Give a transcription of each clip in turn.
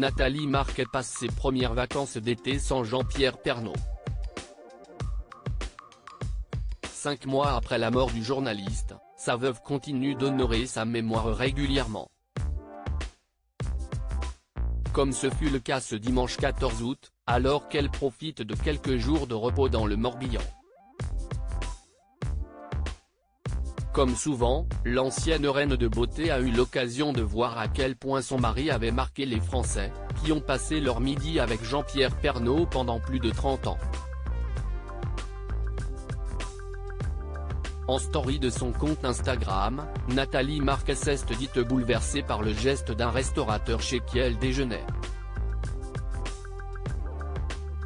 Nathalie Marquet passe ses premières vacances d'été sans Jean-Pierre Pernaut. 5 mois après la mort du journaliste, sa veuve continue d'honorer sa mémoire régulièrement. Comme ce fut le cas ce dimanche 14 août, alors qu'elle profite de quelques jours de repos dans le Morbihan. Comme souvent, l'ancienne reine de beauté a eu l'occasion de voir à quel point son mari avait marqué les Français, qui ont passé leur midi avec Jean-Pierre Pernaut pendant plus de 30 ans. En story de son compte Instagram, Nathalie Marquet s'est dite bouleversée par le geste d'un restaurateur chez qui elle déjeunait.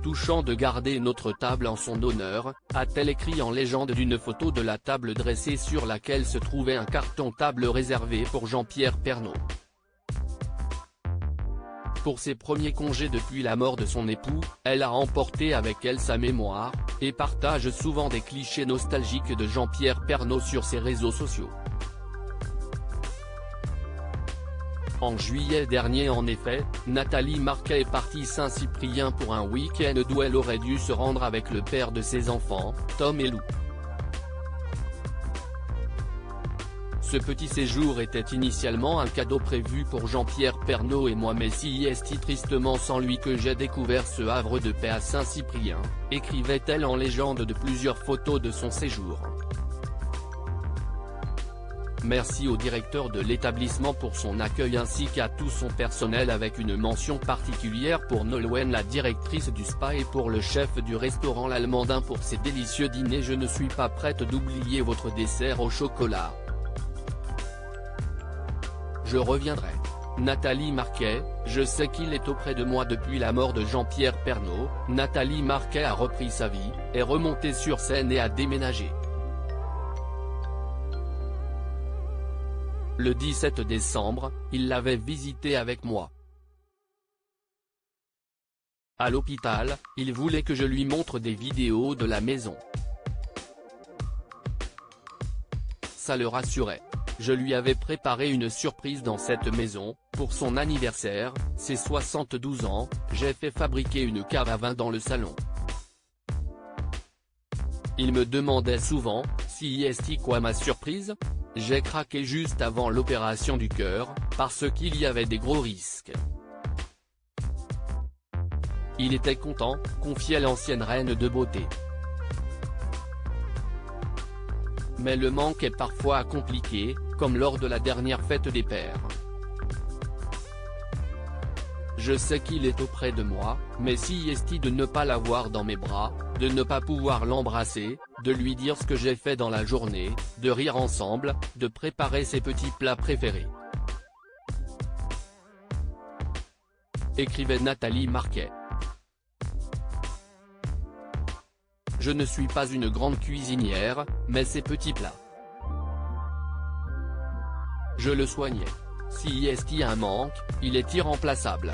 Touchant de garder notre table en son honneur, a-t-elle écrit en légende d'une photo de la table dressée sur laquelle se trouvait un carton table réservé pour Jean-Pierre Pernaut. Pour ses premiers congés depuis la mort de son époux, elle a emporté avec elle sa mémoire, et partage souvent des clichés nostalgiques de Jean-Pierre Pernaut sur ses réseaux sociaux. En juillet dernier en effet, Nathalie Marquet est partie Saint-Cyprien pour un week-end d'où elle aurait dû se rendre avec le père de ses enfants, Tom et Lou. Ce petit séjour était initialement un cadeau prévu pour Jean-Pierre Pernaut et moi, mais c'est tristement sans lui que j'ai découvert ce havre de paix à Saint-Cyprien, écrivait-elle en légende de plusieurs photos de son séjour. Merci au directeur de l'établissement pour son accueil ainsi qu'à tout son personnel avec une mention particulière pour Nolwenn la directrice du spa et pour le chef du restaurant L'Allemandin pour ses délicieux dîners. Je ne suis pas prête d'oublier votre dessert au chocolat. Je reviendrai. Nathalie Marquet, je sais qu'il est auprès de moi depuis la mort de Jean-Pierre Pernaut. Nathalie Marquet a repris sa vie, est remontée sur scène et a déménagé. Le 17 décembre, il l'avait visité avec moi. À l'hôpital, il voulait que je lui montre des vidéos de la maison. Ça le rassurait. Je lui avais préparé une surprise dans cette maison, pour son anniversaire, ses 72 ans, j'ai fait fabriquer une cave à vin dans le salon. Il me demandait souvent, si est quoi ma surprise ? J'ai craqué juste avant l'opération du cœur, parce qu'il y avait des gros risques. Il était content, confiait l'ancienne reine de beauté. Mais le manque est parfois compliqué, comme lors de la dernière fête des pères. Je sais qu'il est auprès de moi, mais si est de ne pas l'avoir dans mes bras, de ne pas pouvoir l'embrasser, de lui dire ce que j'ai fait dans la journée, de rire ensemble, de préparer ses petits plats préférés. Écrivait Nathalie Marquet. Je ne suis pas une grande cuisinière, mais ces petits plats, je le soignais. Si est un manque, il est irremplaçable.